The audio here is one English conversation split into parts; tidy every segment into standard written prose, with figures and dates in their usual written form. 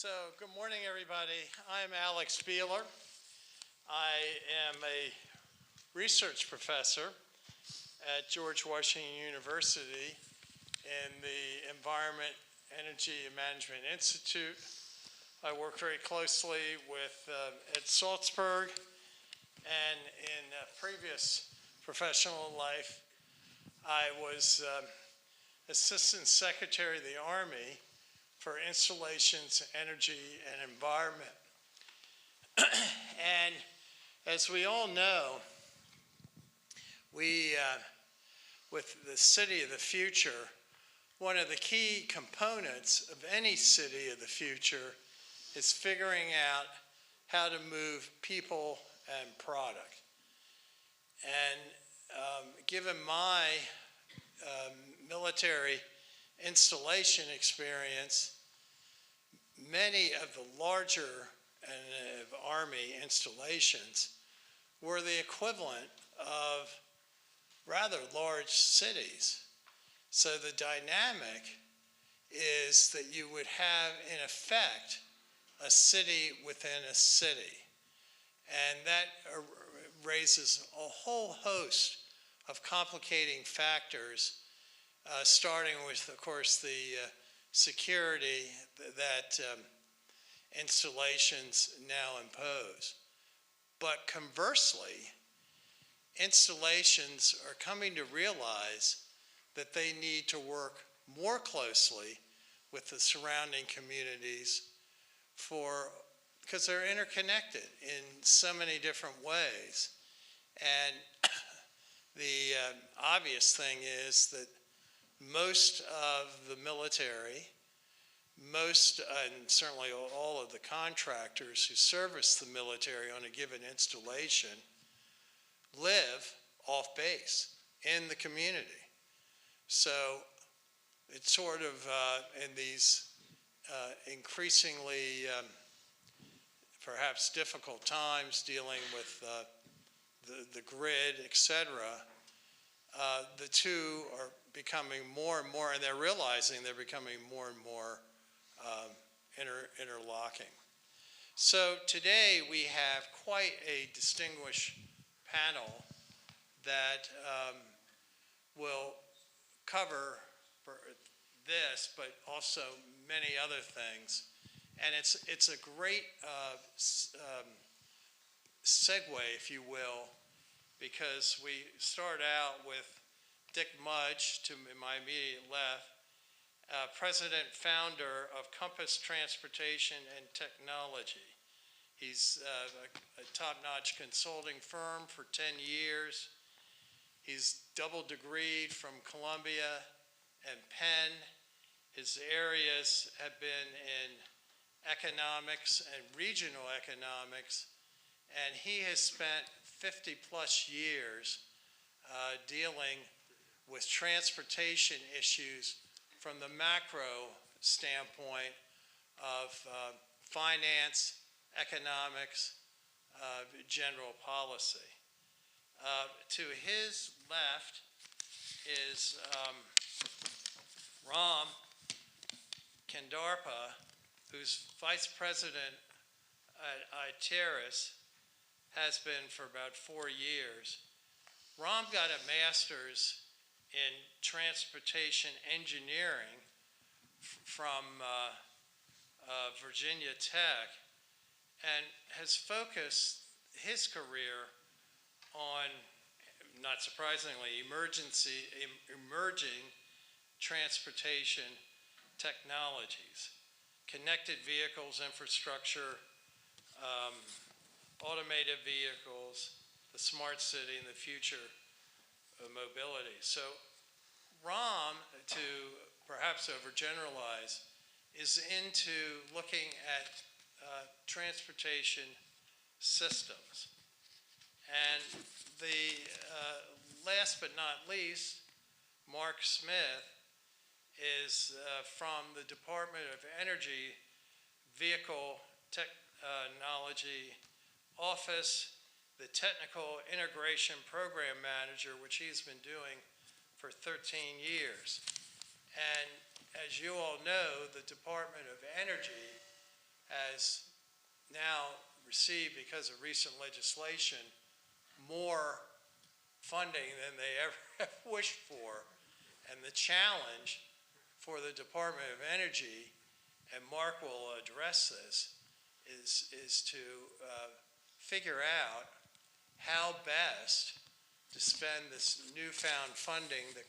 So, good morning, everybody. I'm Alex Beehler. I am a research professor at George Washington University in the Environment, Energy, and Management Institute. I work very closely with Ed Salzberg, and in a previous professional life, I was Assistant Secretary of the Army for Installations, Energy, and Environment. And as we all know, with the city of the future, one of the key components of any city of the future is figuring out how to move people and product. And given my military installation experience, many of the larger Army installations were the equivalent of rather large cities. So the dynamic is that you would have, in effect, a city within a city. And that raises a whole host of complicating factors, starting with, of course, the security that installations now impose. But conversely, installations are coming to realize that they need to work more closely with the surrounding communities because they're interconnected in so many different ways. And the obvious thing is that most of the military, and certainly all of the contractors who service the military on a given installation live off base in the community. So it's sort of in these increasingly perhaps difficult times dealing with the grid, etc., the two are becoming more and more, and they're realizing they're becoming more and more interlocking. So today we have quite a distinguished panel that will cover this, but also many other things. And it's a great segue, if you will, because we start out with Dick Mudge, to my immediate left, president founder of Compass Transportation and Technology. He's a top-notch consulting firm for 10 years. He's double degreed from Columbia and Penn. His areas have been in economics and regional economics, and he has spent 50 plus years dealing with transportation issues from the macro standpoint of finance, economics, general policy. To his left is Ram Kandarpa, who's vice president at ITERIS, has been for about 4 years. Ram got a master's in transportation engineering from Virginia Tech, and has focused his career on, not surprisingly, emerging transportation technologies, connected vehicles infrastructure, automated vehicles, the smart city, and the future of mobility. So Ram, to perhaps overgeneralize, is into looking at transportation systems. And the last but not least, Mark Smith, is from the Department of Energy Vehicle Technology Office, the Technical Integration Program Manager, which he's been doing for 13 years. And as you all know, the Department of Energy has now received, because of recent legislation, more funding than they ever have wished for. And the challenge for the Department of Energy, and Mark will address this, is to figure out how best to spend this newfound funding that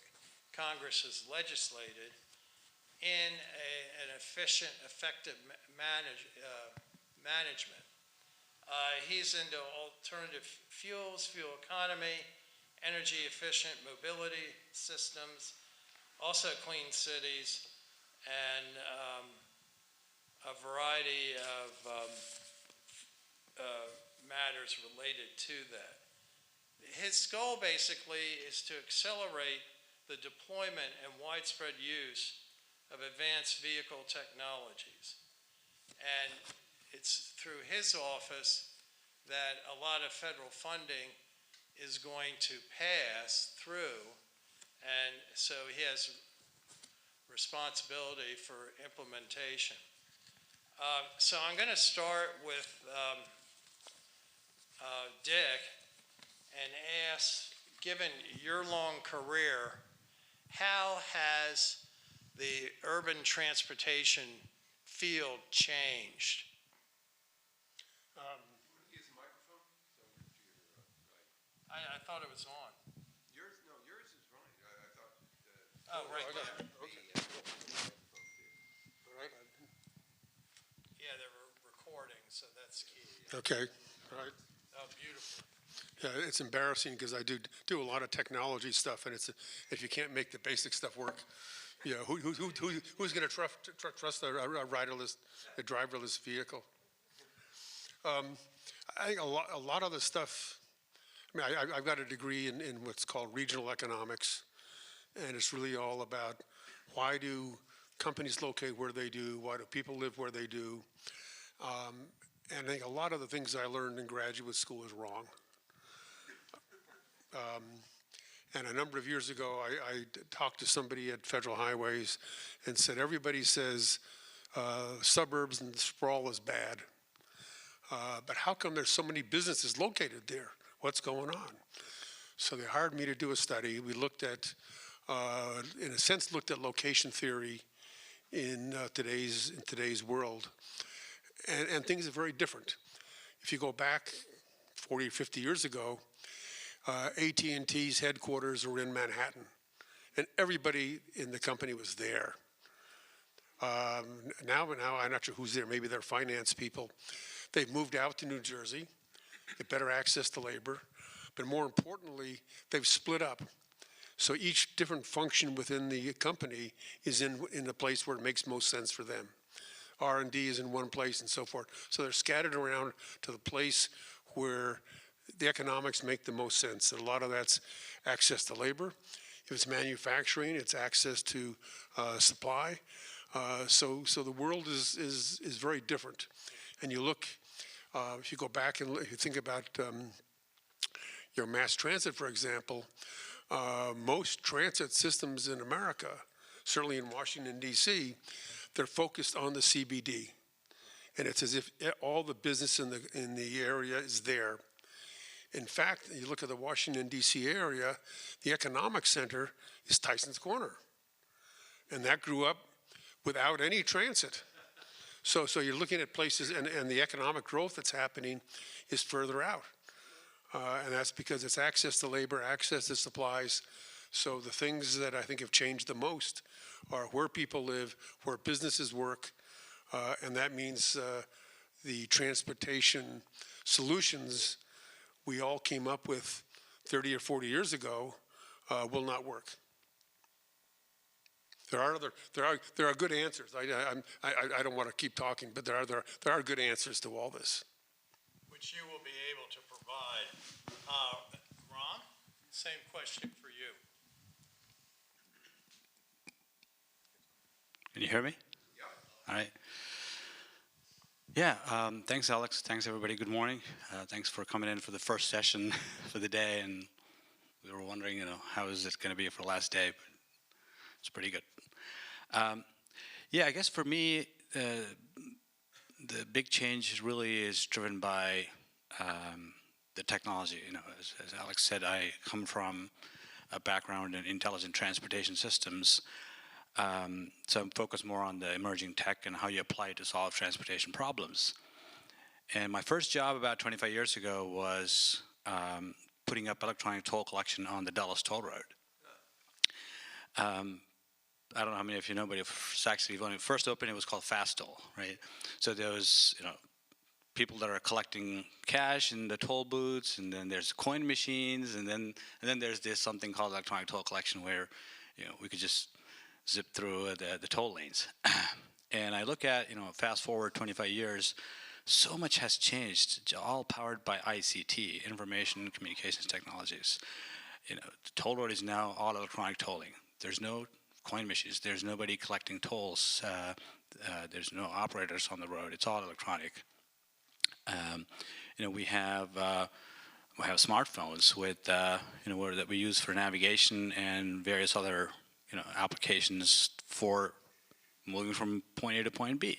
Congress has legislated in an efficient, effective management. He's into alternative fuels, fuel economy, energy efficient mobility systems, also clean cities, and a variety of matters related to that. His goal basically is to accelerate the deployment and widespread use of advanced vehicle technologies. And it's through his office that a lot of federal funding is going to pass through, and so he has responsibility for implementation. So I'm going to start with Dick and ask, given your long career, how has the urban transportation field changed? Use the microphone? So to your right. I thought it was on. Yours is running. I thought. Oh, right there. Okay. All right. Yeah, they were recording, so that's key. Okay. All right. Oh, beautiful. Yeah, it's embarrassing because I do a lot of technology stuff, and if you can't make the basic stuff work, yeah, who's going to trust a driverless vehicle? I think a lot of the stuff. I mean, I've got a degree in what's called regional economics, and it's really all about why do companies locate where they do, why do people live where they do, and I think a lot of the things I learned in graduate school is wrong. And a number of years ago, I talked to somebody at Federal Highways and said, everybody says suburbs and sprawl is bad. But how come there's so many businesses located there? What's going on? So they hired me to do a study. We looked at, in a sense, looked at location theory in today's world. And things are very different. If you go back 40 or 50 years ago, AT&T's headquarters were in Manhattan, and everybody in the company was there. Now I'm not sure who's there. Maybe they're finance people. They've moved out to New Jersey, get better access to labor, but more importantly, they've split up. So each different function within the company is in the place where it makes most sense for them. R&D is in one place and so forth. So they're scattered around to the place where the economics make the most sense. And a lot of that's access to labor. If it's manufacturing, it's access to supply. So the world is very different. And you look, if you go back and if you think about mass transit, for example, most transit systems in America, certainly in Washington, D.C., they're focused on the CBD. And it's as if all the business in the area is there. In fact, you look at the Washington, D.C. area, the economic center is Tyson's Corner. And that grew up without any transit. So you're looking at places, and the economic growth that's happening is further out. And that's because it's access to labor, access to supplies. So the things that I think have changed the most are where people live, where businesses work, and that means the transportation solutions we all came up with 30 or 40 years ago will not work. There are good answers. I don't want to keep talking, but there are good answers to all this. Which you will be able to provide. Ron, same question for you. Can you hear me? Yeah. All right. Yeah, thanks, Alex. Thanks, everybody. Good morning. Thanks for coming in for the first session for the day. And we were wondering, how is it going to be for the last day? But it's pretty good. Yeah, I guess for me, the big change really is driven by the technology. As Alex said, I come from a background in intelligent transportation systems, so I'm focused more on the emerging tech and how you apply it to solve transportation problems. And my first job about 25 years ago was putting up electronic toll collection on the Dallas Toll Road. I don't know how many of you know, but actually when it first opened, it was called Fast Toll, right? So there was, people that are collecting cash in the toll booths, and then there's coin machines, and then there's this something called electronic toll collection where, we could just zip through the toll lanes. And I look at, fast forward 25 years, so much has changed, all powered by ICT, information communications technologies. The toll road is now all electronic tolling. There's no coin machines. There's nobody collecting tolls. There's no operators on the road. It's all electronic. We have smartphones with that we use for navigation and various other applications for moving from point A to point B.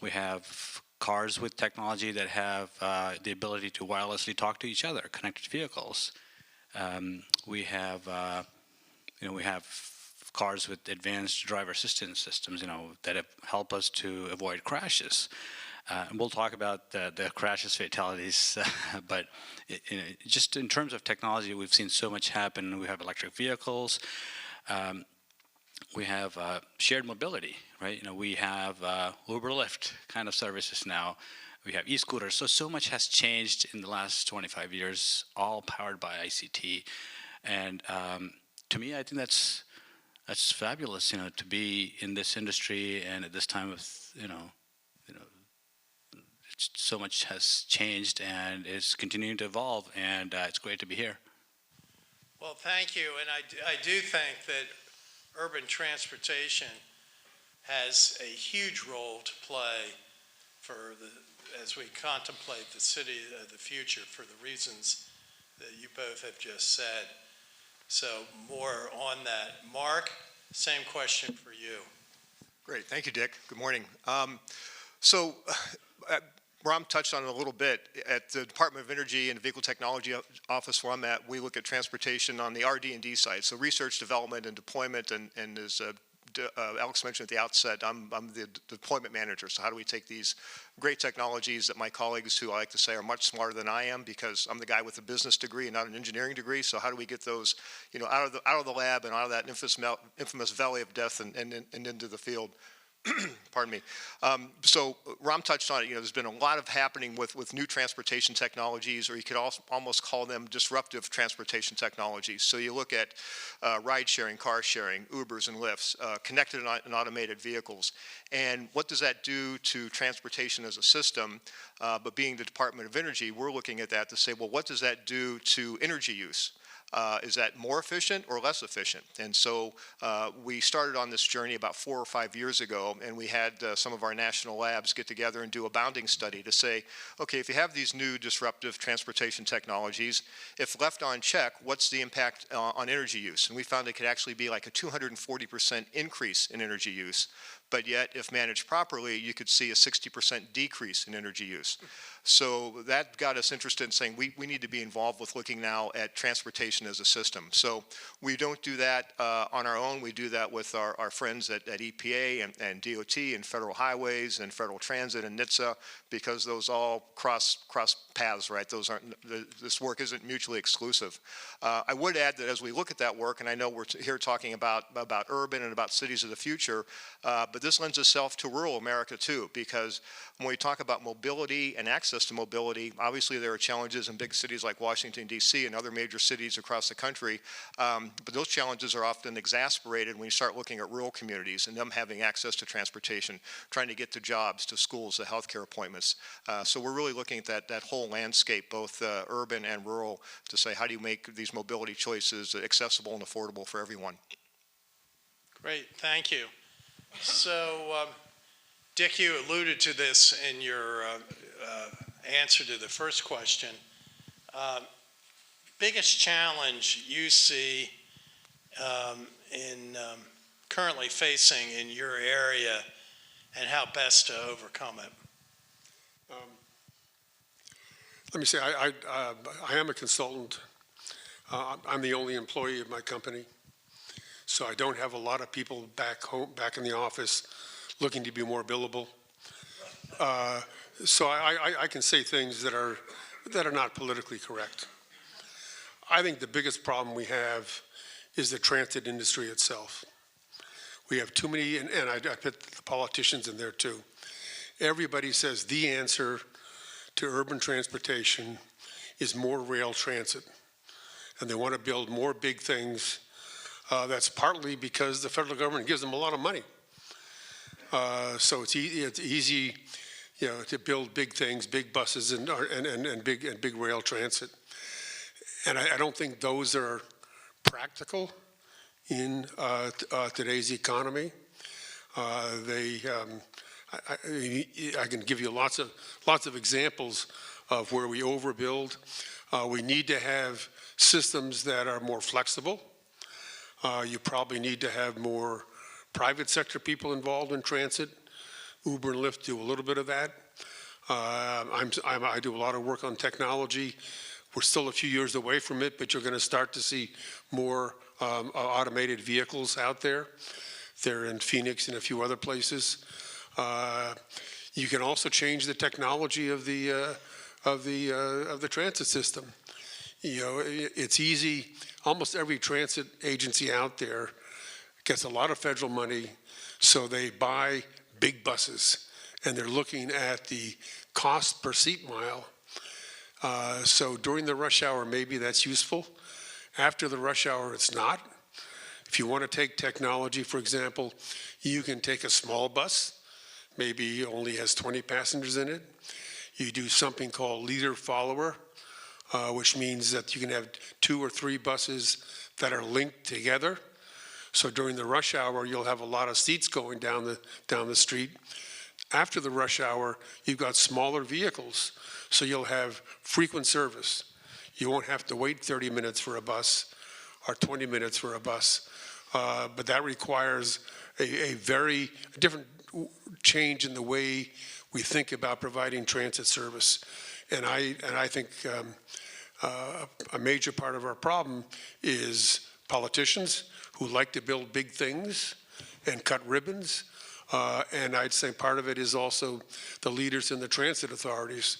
We have cars with technology that have the ability to wirelessly talk to each other, connected vehicles. We have cars with advanced driver assistance systems, that help us to avoid crashes. And we'll talk about the crashes, fatalities, but just in terms of technology, we've seen so much happen. We have electric vehicles. We have shared mobility, right? We have Uber, Lyft kind of services now. We have e-scooters. So much has changed in the last 25 years, all powered by ICT. And to me, I think that's fabulous, to be in this industry and at this time of, so much has changed and is continuing to evolve, and it's great to be here. Well, thank you, and I do think that urban transportation has a huge role to play as we contemplate the city of the future for the reasons that you both have just said. So more on that. Mark, same question for you. Great, thank you, Dick. Good morning. Ram touched on it a little bit. At the Department of Energy and Vehicle Technology Office where I'm at, we look at transportation on the RD&D side, so research, development, and deployment. And as Alex mentioned at the outset, I'm the deployment manager. So how do we take these great technologies that my colleagues, who I like to say are much smarter than I am, because I'm the guy with a business degree and not an engineering degree. So how do we get those, out of the lab and out of that infamous valley of death and into the field? Pardon me. So Ram touched on it. There's been a lot of happening with new transportation technologies, or you could almost call them disruptive transportation technologies. So you look at ride sharing, car sharing, Ubers and Lyfts, connected and automated vehicles. And what does that do to transportation as a system? But being the Department of Energy, we're looking at that to say, well, what does that do to energy use? Is that more efficient or less efficient? And so we started on this journey about 4 or 5 years ago, and we had some of our national labs get together and do a bounding study to say, okay, if you have these new disruptive transportation technologies, if left unchecked, what's the impact on energy use? And we found it could actually be like a 240% increase in energy use. But yet, if managed properly, you could see a 60% decrease in energy use. So that got us interested in saying we need to be involved with looking now at transportation as a system. So we don't do that on our own. We do that with our friends at EPA and DOT and Federal Highways and Federal Transit and NHTSA, because those all cross paths, right? This work isn't mutually exclusive. I would add that as we look at that work, and I know we're here talking about urban and about cities of the future, but this lends itself to rural America too, because when we talk about mobility and access to mobility, obviously there are challenges in big cities like Washington, D.C. and other major cities across the country, but those challenges are often exacerbated when you start looking at rural communities and them having access to transportation, trying to get to jobs, to schools, to healthcare appointments. So we're really looking at that whole landscape, both urban and rural, to say how do you make these mobility choices accessible and affordable for everyone. Great, thank you. So, Dick, you alluded to this in your answer to the first question. Biggest challenge you see currently facing in your area and how best to overcome it. Let me say, I am a consultant. I'm the only employee of my company, so I don't have a lot of people back in the office looking to be more billable. So I can say things that are not politically correct. I think the biggest problem we have is the transit industry itself. We have too many, and I put the politicians in there too. Everybody says the answer to urban transportation is more rail transit. And they want to build more big things. That's partly because the federal government gives them a lot of money. So it's easy, to build big things, big buses and big rail transit. And I don't think those are practical in today's economy. I can give you lots of examples of where we overbuild. We need to have systems that are more flexible. You probably need to have more private sector people involved in transit. Uber and Lyft do a little bit of that. I do a lot of work on technology. We're still a few years away from it, but you're going to start to see more automated vehicles out there. They're in Phoenix and a few other places. You can also change the technology of the transit system. It's easy. Almost every transit agency out there gets a lot of federal money, so they buy big buses, and they're looking at the cost per seat mile. So during the rush hour, maybe that's useful. After the rush hour, it's not. If you want to take technology, for example, you can take a small bus, maybe only has 20 passengers in it. You do something called leader follower, which means that you can have 2 or 3 buses that are linked together. So during the rush hour, you'll have a lot of seats going down the street. After the rush hour, you've got smaller vehicles, so you'll have frequent service. You won't have to wait 30 minutes for a bus or 20 minutes for a bus, but that requires a very different change in the way we think about providing transit service. And I think a major part of our problem is politicians who like to build big things and cut ribbons. And I'd say part of it is also the leaders in the transit authorities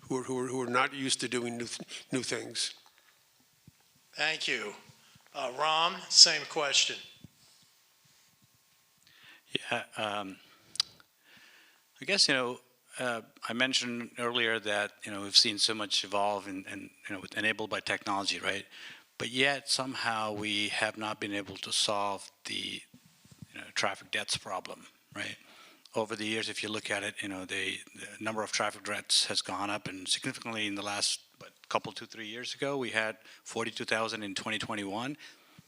who are not used to doing new things. Thank you. Ram, same question. Yeah, I guess, I mentioned earlier that, we've seen so much evolve and enabled by technology, right? But yet somehow we have not been able to solve the traffic deaths problem, right? Over the years, if you look at it, the number of traffic deaths has gone up, and significantly in the last couple, 2-3 years ago, we had 42,000 in 2021.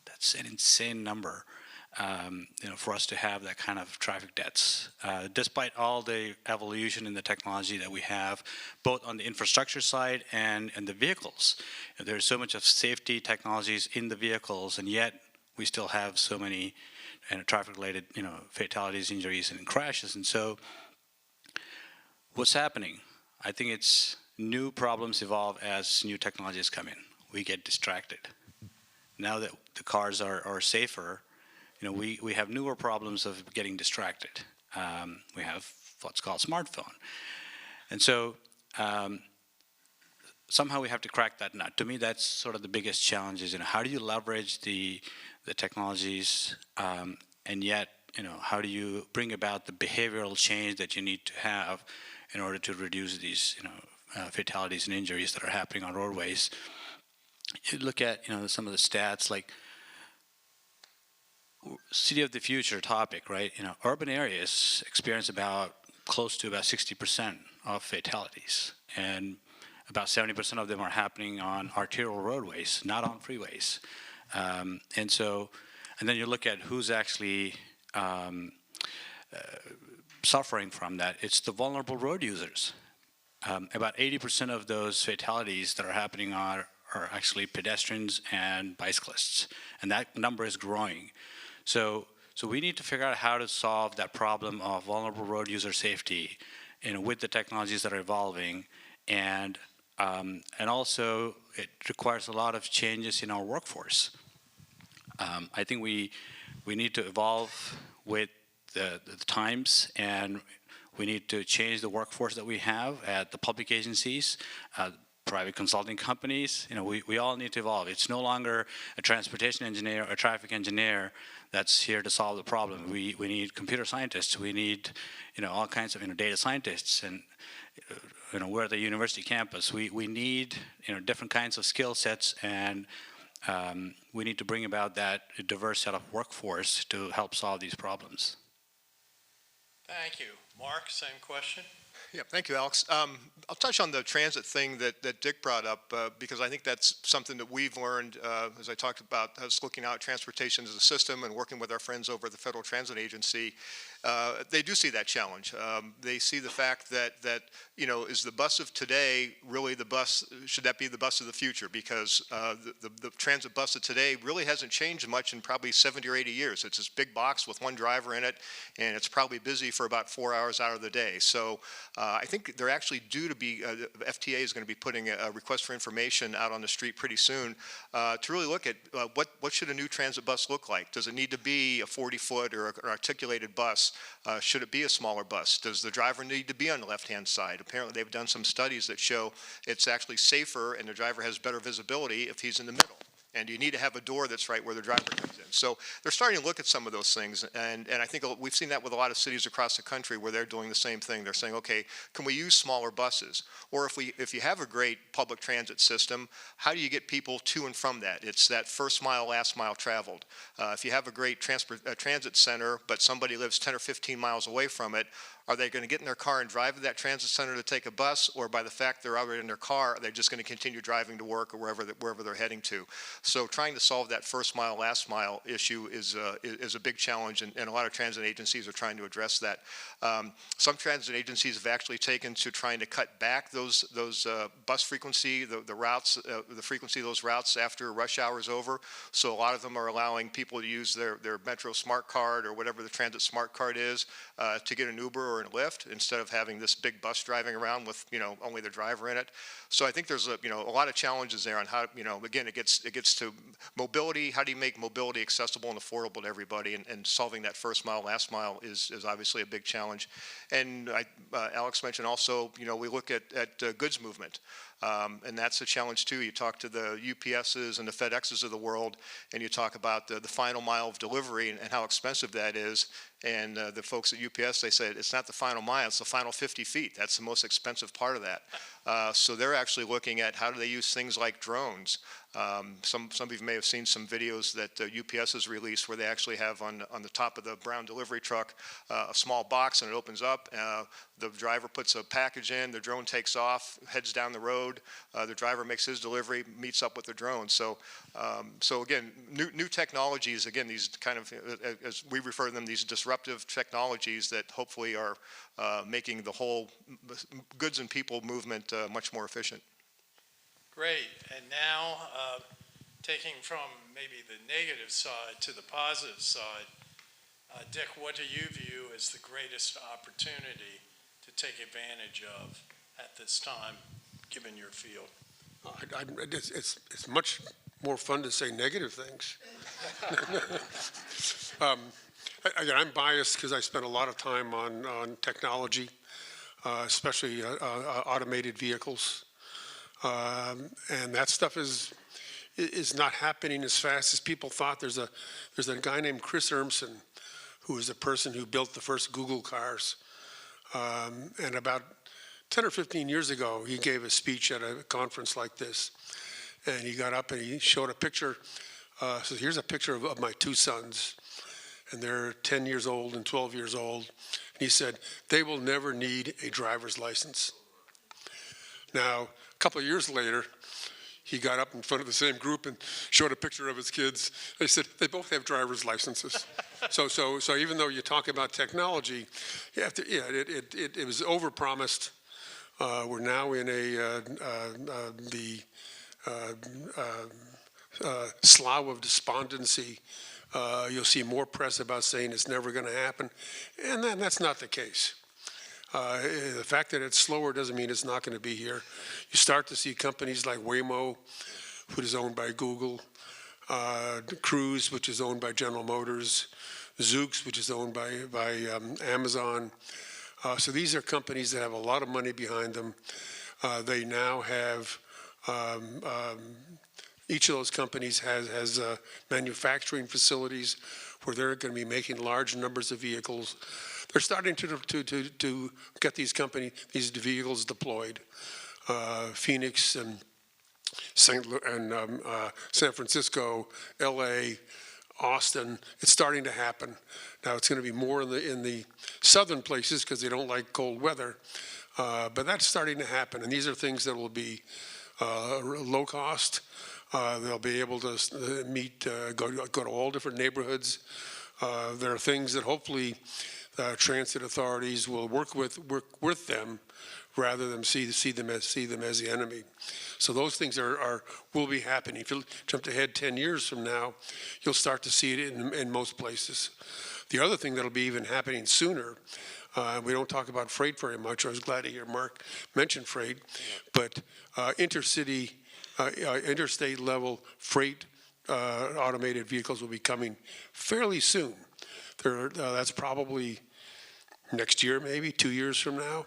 That's an insane number, for us to have that kind of traffic deaths, despite all the evolution in the technology that we have, both on the infrastructure side and the vehicles. There's so much of safety technologies in the vehicles, and yet we still have so many traffic-related, fatalities, injuries, and crashes. And so, what's happening? I think it's new problems evolve as new technologies come in. We get distracted. Now that the cars are safer, we have newer problems of getting distracted. We have what's called smartphone. And so somehow we have to crack that nut. To me, that's sort of the biggest challenge is, how do you leverage the technologies, and yet, how do you bring about the behavioral change that you need to have in order to reduce these, fatalities and injuries that are happening on roadways. You look at, some of the stats, like city of the future topic, right? Urban areas experience close to about 60% of fatalities, and about 70% of them are happening on arterial roadways, not on freeways. And then you look at who's actually suffering from that. It's the vulnerable road users. About 80% of those fatalities that are happening are actually pedestrians and bicyclists, and that number is growing. So So we need to figure out how to solve that problem of vulnerable road user safety, with the technologies that are evolving, and also it requires a lot of changes in our workforce. I think we need to evolve with the times, and we need to change the workforce that we have at the public agencies, private consulting companies. We all need to evolve. It's no longer a transportation engineer or a traffic engineer that's here to solve the problem. We need computer scientists. We need all kinds of data scientists, and we're at the university campus. We need different kinds of skill sets, and we need to bring about that diverse set of workforce to help solve these problems. Thank you. Mark, same question. Yeah, thank you, Alex. I'll touch on the transit thing that Dick brought up because I think that's something that we've learned as I talked about us looking out at transportation as a system and working with our friends over at the Federal Transit Agency. They do see that challenge. They see the fact that is the bus of today really the bus, should that be the bus of the future? Because the transit bus of today really hasn't changed much in probably 70 or 80 years. It's this big box with one driver in it, and it's probably busy for about 4 hours out of the day. So I think they're actually due to be, the FTA is going to be putting a request for information out on the street pretty soon to really look at what should a new transit bus look like? Does it need to be a 40-foot or an articulated bus? Should it be a smaller bus? Does the driver need to be on the left-hand side? Apparently they've done some studies that show it's actually safer and the driver has better visibility if he's in the middle. And you need to have a door that's right where the driver comes in. So they're starting to look at some of those things, and I think we've seen that with a lot of cities across the country where they're doing the same thing. They're saying, okay, can we use smaller buses? Or if you have a great public transit system, how do you get people to and from that? It's that first mile, last mile traveled. If you have a great transit center, but somebody lives 10 or 15 miles away from it, are they going to get in their car and drive to that transit center to take a bus, or by the fact they're already in their car, are they just going to continue driving to work or wherever they're heading to? So trying to solve that first mile, last mile issue is a big challenge, and a lot of transit agencies are trying to address that. Some transit agencies have actually taken to trying to cut back those bus frequency, the routes, the frequency of those routes after rush hour is over. So a lot of them are allowing people to use their Metro Smart Card or whatever the transit Smart Card is to get an Uber or a Lyft instead of having this big bus driving around with only the driver in it. So I think there's a lot of challenges there on how again it gets to mobility. How do you make mobility accessible and affordable to everybody? And solving that first mile, last mile is obviously a big challenge. And Alex mentioned also we look at goods movement. And that's a challenge too. You talk to the UPSs and the FedExes of the world, and you talk about the final mile of delivery and how expensive that is. And the folks at UPS, they say it's not the final mile, it's the final 50 feet. That's the most expensive part of that. So they're actually looking at how do they use things like drones. Some of you may have seen some videos that UPS has released where they actually have on the top of the brown delivery truck a small box, and it opens up. The driver puts a package in, the drone takes off, heads down the road. The driver makes his delivery, meets up with the drone. So again, new technologies, again, these kind of, as we refer to them, these disruptive technologies that hopefully are making the whole goods and people movement much more efficient. Great. And now, taking from maybe the negative side to the positive side, Dick, what do you view as the greatest opportunity to take advantage of at this time, given your field? It's much more fun to say negative things. Again, I'm biased because I spent a lot of time on technology, especially automated vehicles. And that stuff is not happening as fast as people thought. There's a guy named Chris Urmson, who is the person who built the first Google cars. And about 10 or 15 years ago, he gave a speech at a conference like this. And he got up and he showed a picture. So here's a picture of my two sons. And they're 10 years old and 12 years old. And he said, they will never need a driver's license. Now, a couple of years later, he got up in front of the same group and showed a picture of his kids. They said, they both have driver's licenses. So even though you talk about technology, you have to, it was overpromised. We're now in the slough of despondency You'll see more press about saying it's never going to happen, and that's not the case. The fact that it's slower doesn't mean it's not going to be here. You start to see companies like Waymo, which is owned by Google, Cruise, which is owned by General Motors, Zoox, which is owned by Amazon. So these are companies that have a lot of money behind them. They now have, each of those companies has manufacturing facilities where they're going to be making large numbers of vehicles. They're starting to get these vehicles deployed. Phoenix and San Francisco, L.A., Austin, it's starting to happen. Now it's going to be more in the southern places because they don't like cold weather, but that's starting to happen. And these are things that will be low cost. They'll be able to go to all different neighborhoods. There are things that hopefully transit authorities will work with them rather than see them as the enemy. So those things will be happening. If you jumped ahead 10 years from now, you'll start to see it in most places. The other thing that'll be even happening sooner, we don't talk about freight very much. I was glad to hear Mark mention freight, but interstate level freight automated vehicles will be coming fairly soon. That's probably next year, maybe 2 years from now.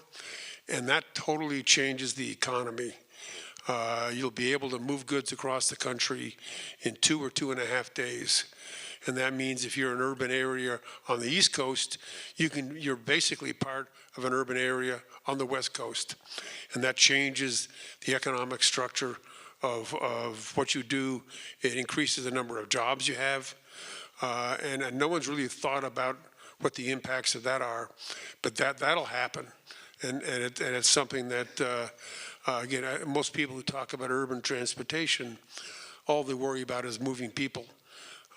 And that totally changes the economy. You'll be able to move goods across the country in 2 or 2.5 days. And that means if you're in an urban area on the East Coast, you're basically part of an urban area on the West Coast. And that changes the economic structure of what you do. It increases the number of jobs you have. And no one's really thought about what the impacts of that are, but that'll happen. And it's something that, again, most people who talk about urban transportation, all they worry about is moving people.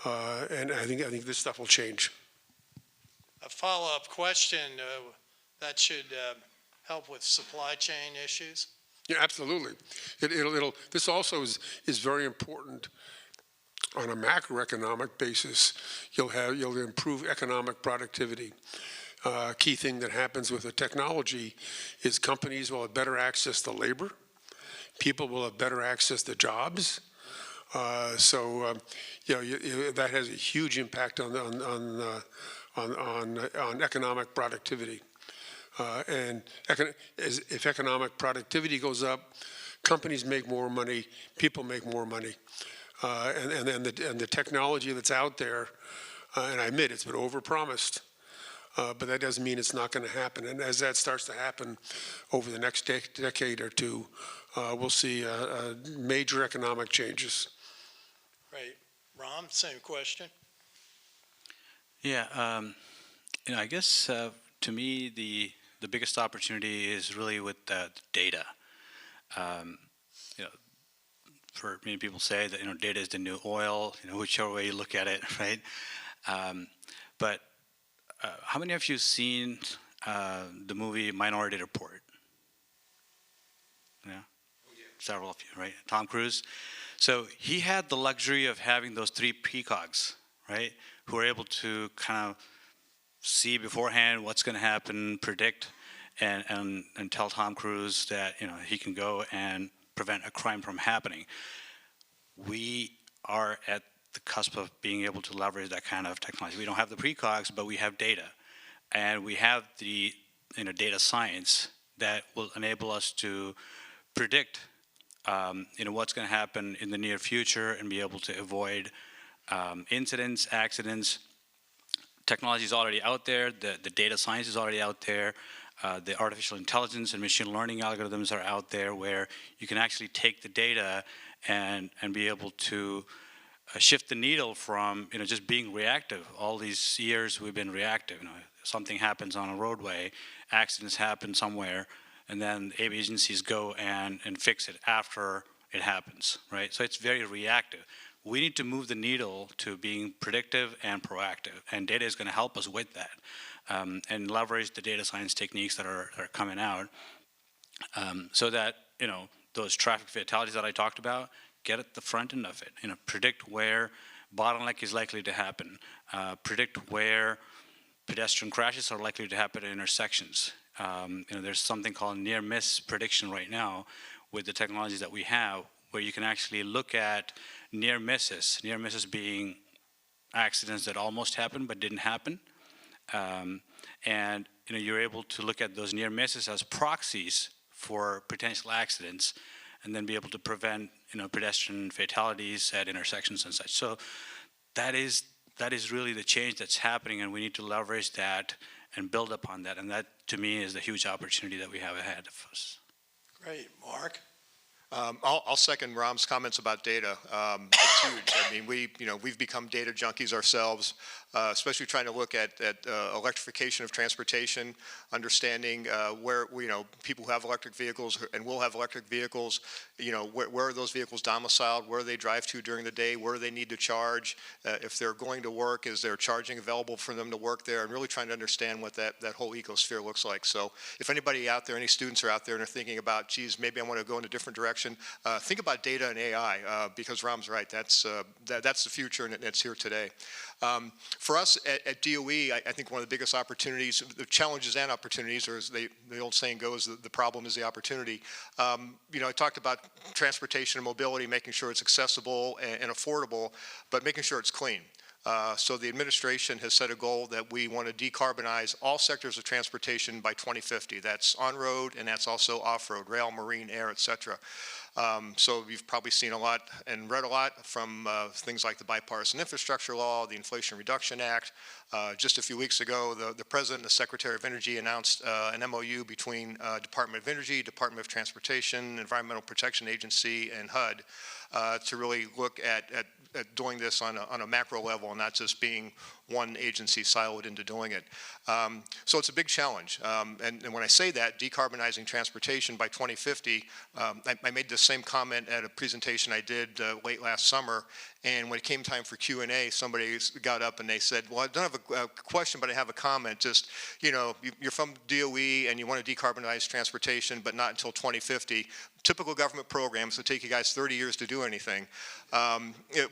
And I think this stuff will change. A follow-up question that should help with supply chain issues. Yeah, absolutely. This also is very important on a macroeconomic basis. You'll improve economic productivity. Key thing that happens with the technology is companies will have better access to labor. People will have better access to jobs. That has a huge impact on economic productivity. And if economic productivity goes up, companies make more money, people make more money. And the technology that's out there, and I admit it's been overpromised, but that doesn't mean it's not going to happen. And as that starts to happen over the next decade or two, we'll see major economic changes. Right. Ram, same question. Yeah, I guess to me the biggest opportunity is really with the data. For many people say that data is the new oil. Whichever way you look at it, right? But how many of you seen the movie Minority Report? Yeah, several of you, right? Tom Cruise. So he had the luxury of having those 3 precogs, right? Who are able to kind of see beforehand what's going to happen, predict, and tell Tom Cruise that he can go and prevent a crime from happening. We are at the cusp of being able to leverage that kind of technology. We don't have the precogs, but we have data, and we have the data science that will enable us to predict what's going to happen in the near future and be able to avoid incidents, accidents. Technology is already out there. The data science is already out there. The artificial intelligence and machine learning algorithms are out there where you can actually take the data and be able to shift the needle from just being reactive. All these years we've been reactive. Something happens on a roadway, accidents happen somewhere, and then agencies go and fix it after it happens, right? So it's very reactive. We need to move the needle to being predictive and proactive, and data is going to help us with that, and leverage the data science techniques that are coming out, so that those traffic fatalities that I talked about, get at the front end of it. Predict where bottleneck is likely to happen, predict where pedestrian crashes are likely to happen at intersections. There's something called near miss prediction right now with the technologies that we have, where you can actually look at near misses being accidents that almost happened but didn't happen. And you're able to look at those near misses as proxies for potential accidents, and then be able to prevent pedestrian fatalities at intersections and such. So that is really the change that's happening, and we need to leverage that and build upon that. And that, to me, is the huge opportunity that we have ahead of us. Great. Mark? I'll second Ram's comments about data. It's huge. I mean, we've become data junkies ourselves, especially trying to look at electrification of transportation, understanding where people who have electric vehicles and will have electric vehicles, where are those vehicles domiciled, where they drive to during the day, where they need to charge, if they're going to work, is there charging available for them to work there, and really trying to understand what that whole ecosphere looks like. So if anybody out there, any students are out there and are thinking about, geez, maybe I want to go in a different direction, think about data and AI, because Ram's right. That's the future, and it's here today. For us at DOE, I think one of the biggest opportunities, the challenges and opportunities, or as the old saying goes, the problem is the opportunity. I talked about transportation and mobility, making sure it's accessible and affordable, but making sure it's clean. So the administration has set a goal that we want to decarbonize all sectors of transportation by 2050. That's on-road, and that's also off-road, rail, marine, air, et cetera. So you've probably seen a lot and read a lot from things like the Bipartisan Infrastructure Law, the Inflation Reduction Act. Just a few weeks ago, the President and the Secretary of Energy announced an MOU between Department of Energy, Department of Transportation, Environmental Protection Agency, and HUD to really look at doing this on a macro level, and not just being one agency siloed into doing it. So it's a big challenge. And when I say that, decarbonizing transportation by 2050, I made the same comment at a presentation I did late last summer, and when it came time for Q&A, somebody got up and they said, well, I don't have a question, but I have a comment. Just, you're from DOE and you want to decarbonize transportation, but not until 2050. Typical government programs that take you guys 30 years to do anything,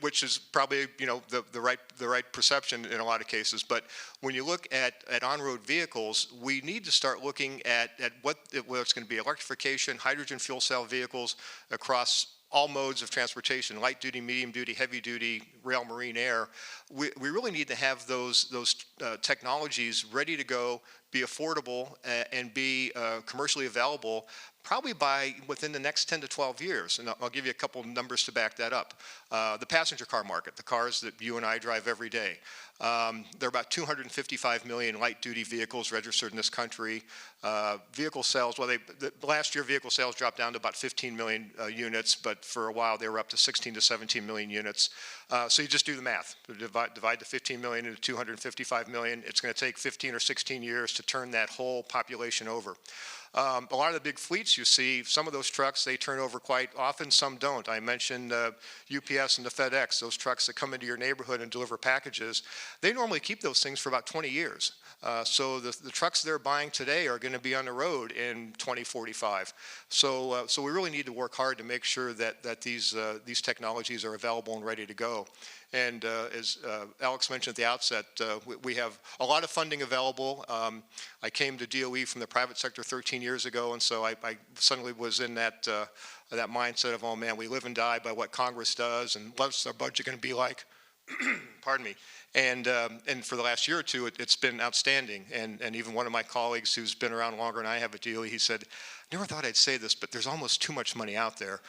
which is probably the right perception in a lot of cases. But when you look at on-road vehicles, we need to start looking at whether it's going to be electrification, hydrogen fuel cell vehicles across all modes of transportation, light duty, medium duty, heavy duty, rail, marine, air. We really need to have those technologies ready to go, be affordable, and be commercially available probably within the next 10 to 12 years. And I'll give you a couple numbers to back that up. The passenger car market, the cars that you and I drive every day. There are about 255 million light-duty vehicles registered in this country. Vehicle sales, last year vehicle sales dropped down to about 15 million units, but for a while they were up to 16 to 17 million units. So you just do the math. Divide the 15 million into 255 million. It's going to take 15 or 16 years to turn that whole population over. A lot of the big fleets you see, some of those trucks, they turn over quite often, some don't. I mentioned UPS and the FedEx, those trucks that come into your neighborhood and deliver packages. They normally keep those things for about 20 years. So the trucks they're buying today are going to be on the road in 2045. So we really need to work hard to make sure that these technologies are available and ready to go. And as Alex mentioned at the outset, we have a lot of funding available. I came to DOE from the private sector 13 years ago, and so I suddenly was in that mindset of, oh man, we live and die by what Congress does, and what's our budget going to be like? Pardon me. And for the last year or two, it's been outstanding. And even one of my colleagues who's been around longer than I have at DOE, he said, never thought I'd say this, but there's almost too much money out there.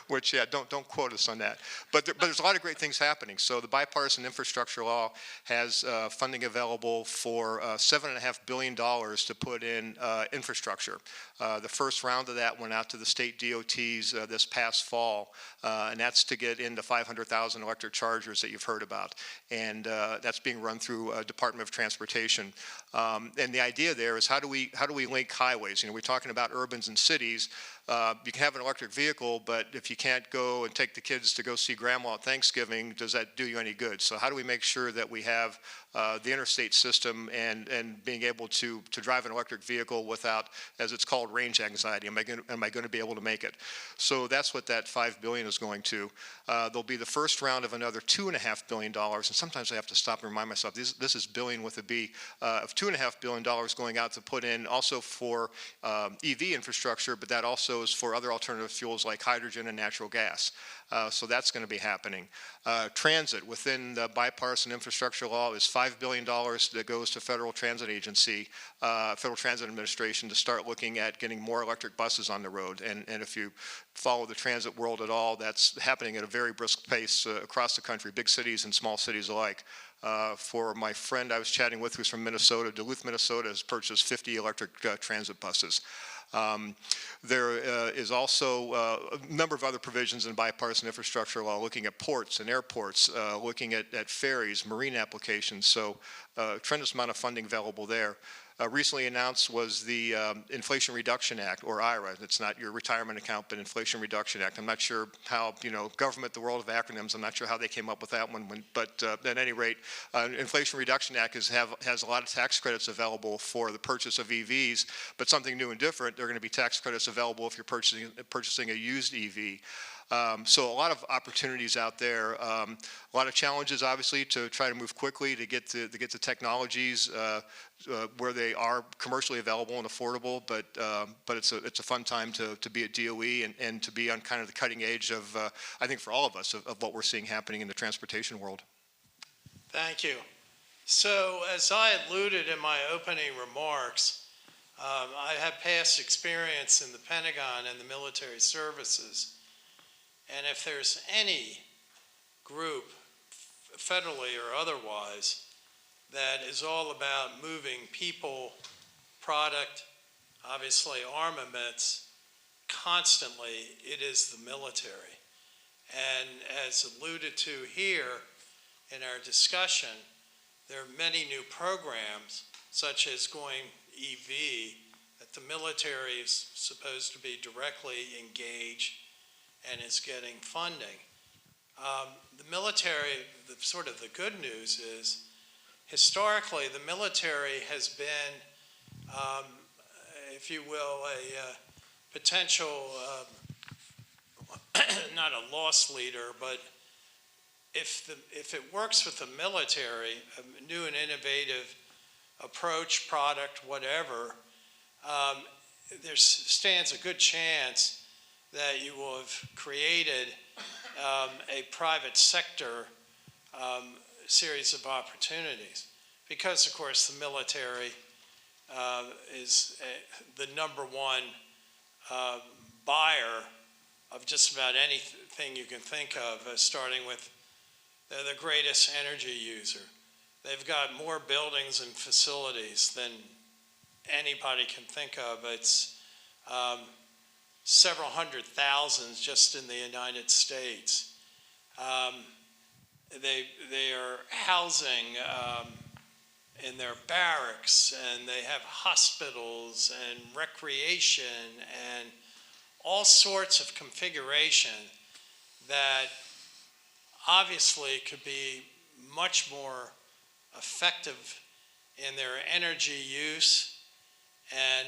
Which, yeah, don't quote us on that. But there's a lot of great things happening. So the Bipartisan Infrastructure Law has funding available for $7.5 billion to put in infrastructure. The first round of that went out to the state DOTs this past fall, and that's to get into 500,000 electric chargers that you've heard about. And that's being run through Department of Transportation. And the idea there is how do we link highways? we're talking about urbans and cities, you can have an electric vehicle, but if you can't go and take the kids to go see grandma at Thanksgiving, does that do you any good? So how do we make sure that we have the interstate system and being able to drive an electric vehicle without, as it's called, range anxiety? Am I going to be able to make it? So that's what that $5 billion is going to. There'll be the first round of another $2.5 billion, and sometimes I have to stop and remind myself, this is billion with a B, of $2.5 billion going out to put in also for EV infrastructure, but that also is for other alternative fuels like hydrogen and natural gas. So that's going to be happening. Transit within the bipartisan infrastructure law is $5 billion that goes to Federal Transit Agency, Federal Transit Administration, to start looking at getting more electric buses on the road. And if you follow the transit world at all, that's happening at a very brisk pace across the country, big cities and small cities alike. For my friend I was chatting with who's from Minnesota, Duluth, Minnesota has purchased 50 electric transit buses. There is also a number of other provisions in bipartisan infrastructure law looking at ports and airports, looking at ferries, marine applications, so a tremendous amount of funding available there. Recently announced was the Inflation Reduction Act, or IRA. It's not your retirement account, but Inflation Reduction Act. I'm not sure how, government, the world of acronyms, I'm not sure how they came up with that one, but at any rate, Inflation Reduction Act has a lot of tax credits available for the purchase of EVs, but something new and different, there are going to be tax credits available if you're purchasing a used EV. So a lot of opportunities out there, a lot of challenges, obviously, to try to move quickly to get the technologies where they are commercially available and affordable. But it's a fun time to be at DOE and to be on kind of the cutting edge of, I think, for all of us, of what we're seeing happening in the transportation world. Thank you. So as I alluded in my opening remarks, I have past experience in the Pentagon and the military services. And if there's any group, federally or otherwise, that is all about moving people, product, obviously armaments, constantly, it is the military. And as alluded to here in our discussion, there are many new programs, such as going EV, that the military is supposed to be directly engaged and is getting funding. The military, the good news is, historically, the military has been, if you will, a potential, not a loss leader, but if it works with the military, a new and innovative approach, product, whatever, there stands a good chance that you will have created a private sector series of opportunities. Because, of course, the military is the number one buyer of just about anything you can think of, starting with they're the greatest energy user. They've got more buildings and facilities than anybody can think of. It's several hundred thousands just in the United States. They are housing in their barracks, and they have hospitals and recreation and all sorts of configuration that obviously could be much more effective in their energy use. And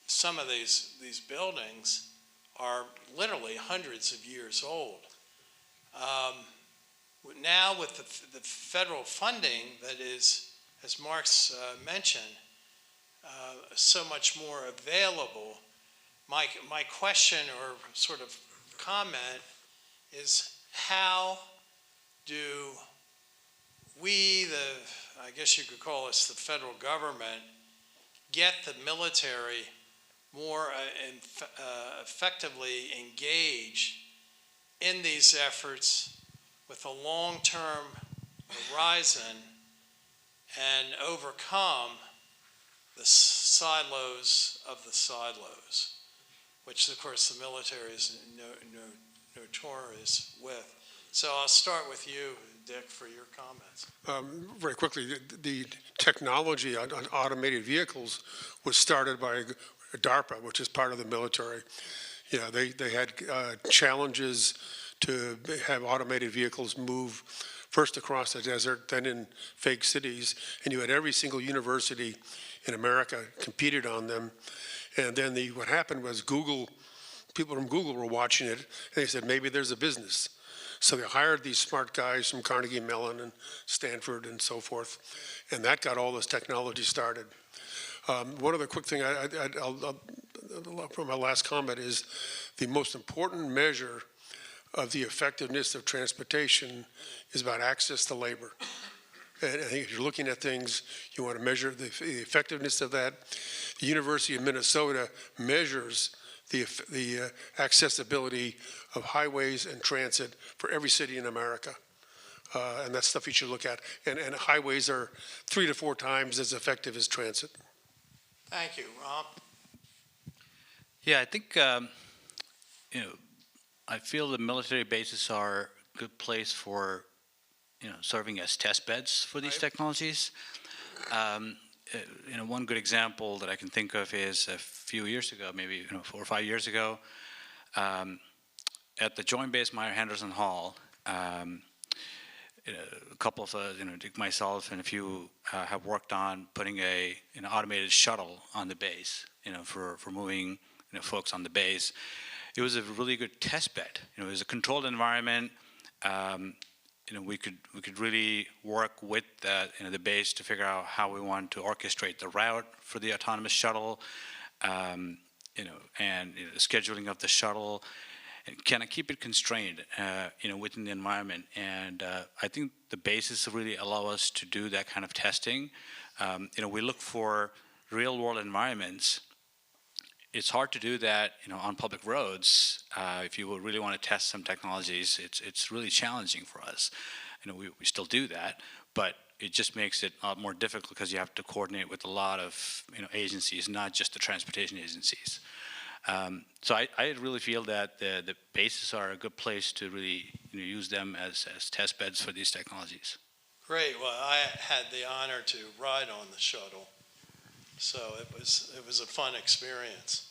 some of these buildings are literally hundreds of years old. Now with the federal funding that is, as Mark's mentioned, so much more available, my question or sort of comment is, how do we, I guess you could call us the federal government, get the military more effectively engaged in these efforts with a long-term horizon and overcome the silos of the silos, which of course the military is notorious with. So I'll start with you, Dick, for your comments. Very quickly, the technology on automated vehicles was started by DARPA, which is part of the military. Yeah, they had challenges to have automated vehicles move first across the desert, then in fake cities, and you had every single university in America competed on them. And then what happened was people from Google were watching it, and they said, maybe there's a business. So they hired these smart guys from Carnegie Mellon and Stanford and so forth, and that got all this technology started. One other quick thing from my last comment is the most important measure of the effectiveness of transportation is about access to labor. And I think if you're looking at things, you want to measure the effectiveness of that. The University of Minnesota measures the accessibility of highways and transit for every city in America. And that's stuff you should look at. And highways are 3 to 4 times as effective as transit. Thank you. Rob? Yeah, I think, I feel the military bases are a good place for, serving as test beds for these technologies. One good example that I can think of is a few years ago, maybe 4 or 5 years ago, at the Joint Base Meyer-Henderson Hall. A couple of myself and a few have worked on putting an automated shuttle on the base, for moving folks on the base. It was a really good test bed. It was a controlled environment. We could really work with the base to figure out how we want to orchestrate the route for the autonomous shuttle, and the scheduling of the shuttle, and kind of keep it constrained, within the environment. And I think the bases really allow us to do that kind of testing. We look for real-world environments. It's hard to do that, on public roads. If you really want to test some technologies, it's really challenging for us. We still do that, but it just makes it a lot more difficult because you have to coordinate with a lot of agencies, not just the transportation agencies. So I really feel that the bases are a good place to really use them as test beds for these technologies. Great. Well, I had the honor to ride on the shuttle, so it was a fun experience.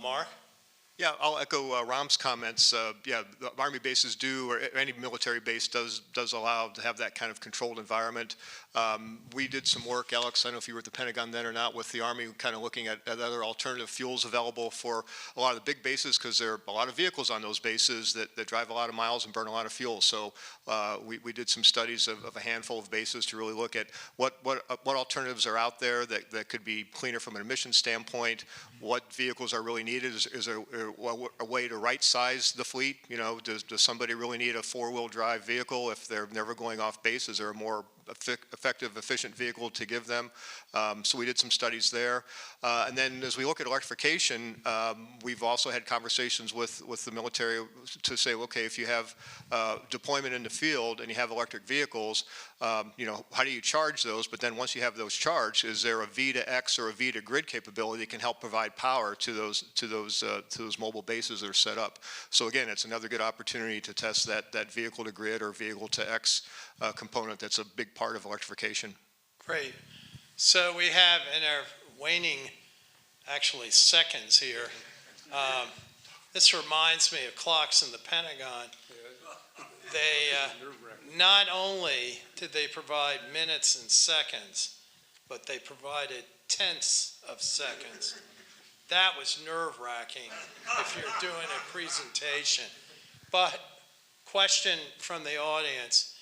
Mark? Yeah, I'll echo Ram's comments. The Army bases do, or any military base does allow to have that kind of controlled environment. We did some work, Alex, I don't know if you were at the Pentagon then or not, with the Army kind of looking at other alternative fuels available for a lot of the big bases, because there are a lot of vehicles on those bases that drive a lot of miles and burn a lot of fuel. So we did some studies of a handful of bases to really look at what alternatives are out there that could be cleaner from an emissions standpoint, what vehicles are really needed. Is there a way to right-size the fleet? Does somebody really need a 4-wheel drive vehicle if they're never going off base? Is there a more effective, efficient vehicle to give them? So we did some studies there. And then as we look at electrification, we've also had conversations with the military to say, okay, if you have deployment in the field and you have electric vehicles, how do you charge those? But then once you have those charged, is there a V to X or a V to grid capability that can help provide power to those mobile bases that are set up? So again, it's another good opportunity to test that vehicle to grid or vehicle to X component. That's a big part of electrification. Great. So we have in our waning, actually seconds here, this reminds me of clocks in the Pentagon. They not only did they provide minutes and seconds, but they provided tenths of seconds. That was nerve-wracking if you're doing a presentation. But question from the audience,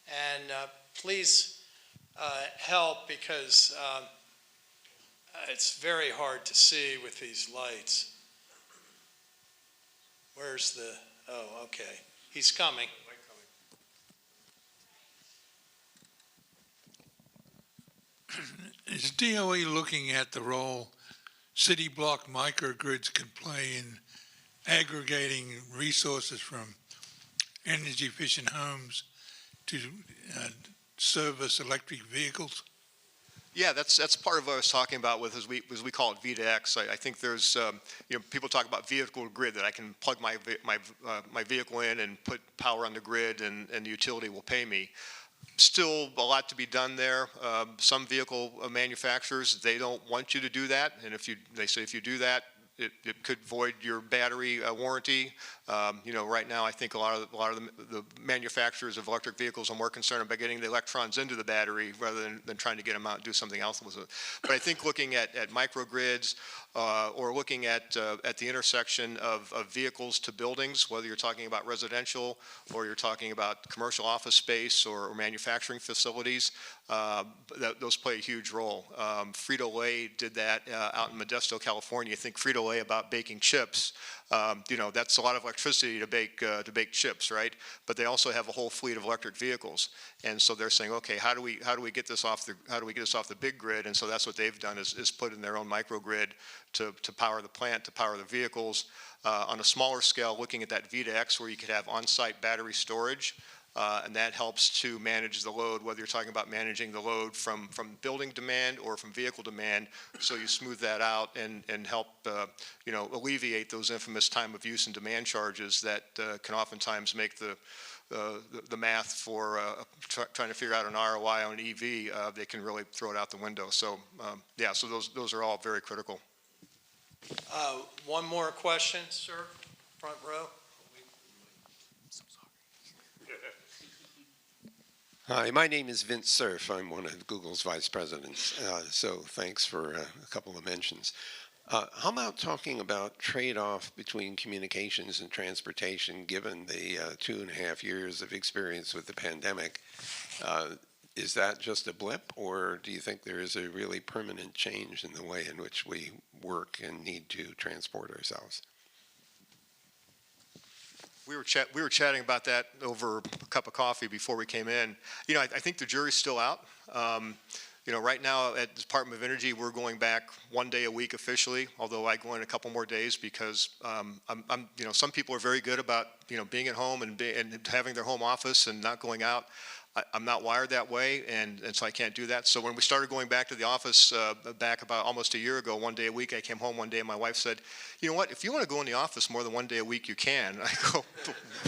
and please help, because it's very hard to see with these lights. Where's the, oh, okay, he's coming. Is DOE looking at the role city block microgrids can play in aggregating resources from energy efficient homes to service electric vehicles? Yeah, that's part of what I was talking about with, as we call it, V2X. I think there's, people talk about vehicle to grid, that I can plug my vehicle in and put power on the grid, and the utility will pay me. Still a lot to be done there. Some vehicle manufacturers, they don't want you to do that, and they say if you do that, it could void your battery warranty. Right now, I think a lot of the manufacturers of electric vehicles are more concerned about getting the electrons into the battery rather than trying to get them out and do something else with it. But I think looking at microgrids, or looking at the intersection of vehicles to buildings, whether you're talking about residential or you're talking about commercial office space or manufacturing facilities, those play a huge role. Frito-Lay did that out in Modesto, California. I think Frito-Lay about baking chips. That's a lot of electricity to bake chips, right? But they also have a whole fleet of electric vehicles, and so they're saying, okay, how do we get this off the big grid? And so that's what they've done is put in their own microgrid to power the plant, to power the vehicles. On a smaller scale, looking at that V2X, where you could have on-site battery storage. And that helps to manage the load, whether you're talking about managing the load from building demand or from vehicle demand. So you smooth that out and help alleviate those infamous time of use and demand charges that can oftentimes make the math for trying to figure out an ROI on an EV. They can really throw it out the window. So so those are all very critical. One more question, sir, front row. Hi, my name is Vince Cerf. I'm one of Google's vice presidents. So thanks for a couple of mentions. How about talking about trade-off between communications and transportation, given the 2.5 years of experience with the pandemic? Is that just a blip, or do you think there is a really permanent change in the way in which we work and need to transport ourselves? We were chatting about that over a cup of coffee before we came in. I think the jury's still out. Right now at the Department of Energy, we're going back 1 day a week officially, although I go in a couple more days because some people are very good about being at home and having their home office and not going out. I'm not wired that way, and so I can't do that. So when we started going back to the office back about almost a year ago, 1 day a week, I came home one day and my wife said, you know what, if you want to go in the office more than 1 day a week, you can. I go,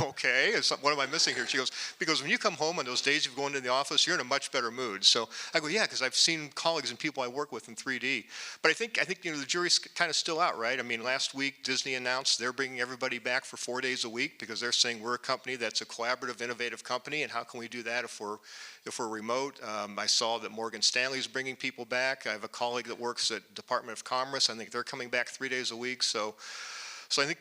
okay, what am I missing here? She goes, because when you come home on those days you've gone into the office, you're in a much better mood. So I go, yeah, because I've seen colleagues and people I work with in 3D. But I think the jury's kind of still out, right? I mean, last week Disney announced they're bringing everybody back for 4 days a week because they're saying we're a company that's a collaborative, innovative company, and how can we do that if we're remote? I saw that Morgan Stanley's bringing people back. I have a colleague that works at Department of Commerce. I think they're coming back 3 days a week. So I think,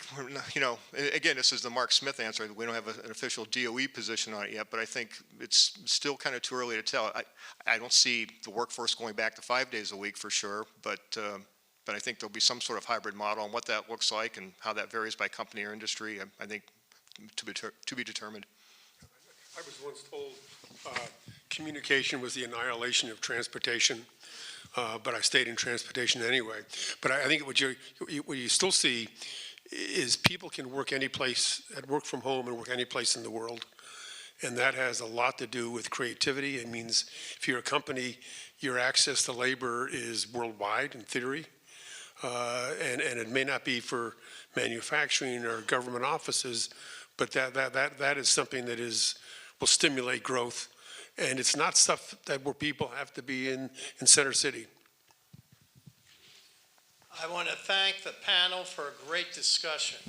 again, this is the Mark Smith answer. We don't have an official DOE position on it yet, but I think it's still kind of too early to tell. I don't see the workforce going back to 5 days a week for sure, but I think there'll be some sort of hybrid model, and what that looks like and how that varies by company or industry, I think to be determined. I was once told communication was the annihilation of transportation, but I stayed in transportation anyway. But I think what you still see is people can work any place, work from home and work any place in the world. And that has a lot to do with creativity. It means if you're a company, your access to labor is worldwide in theory. And it may not be for manufacturing or government offices, but that is something that will stimulate growth. And it's not stuff where people have to be in Center City. I want to thank the panel for a great discussion.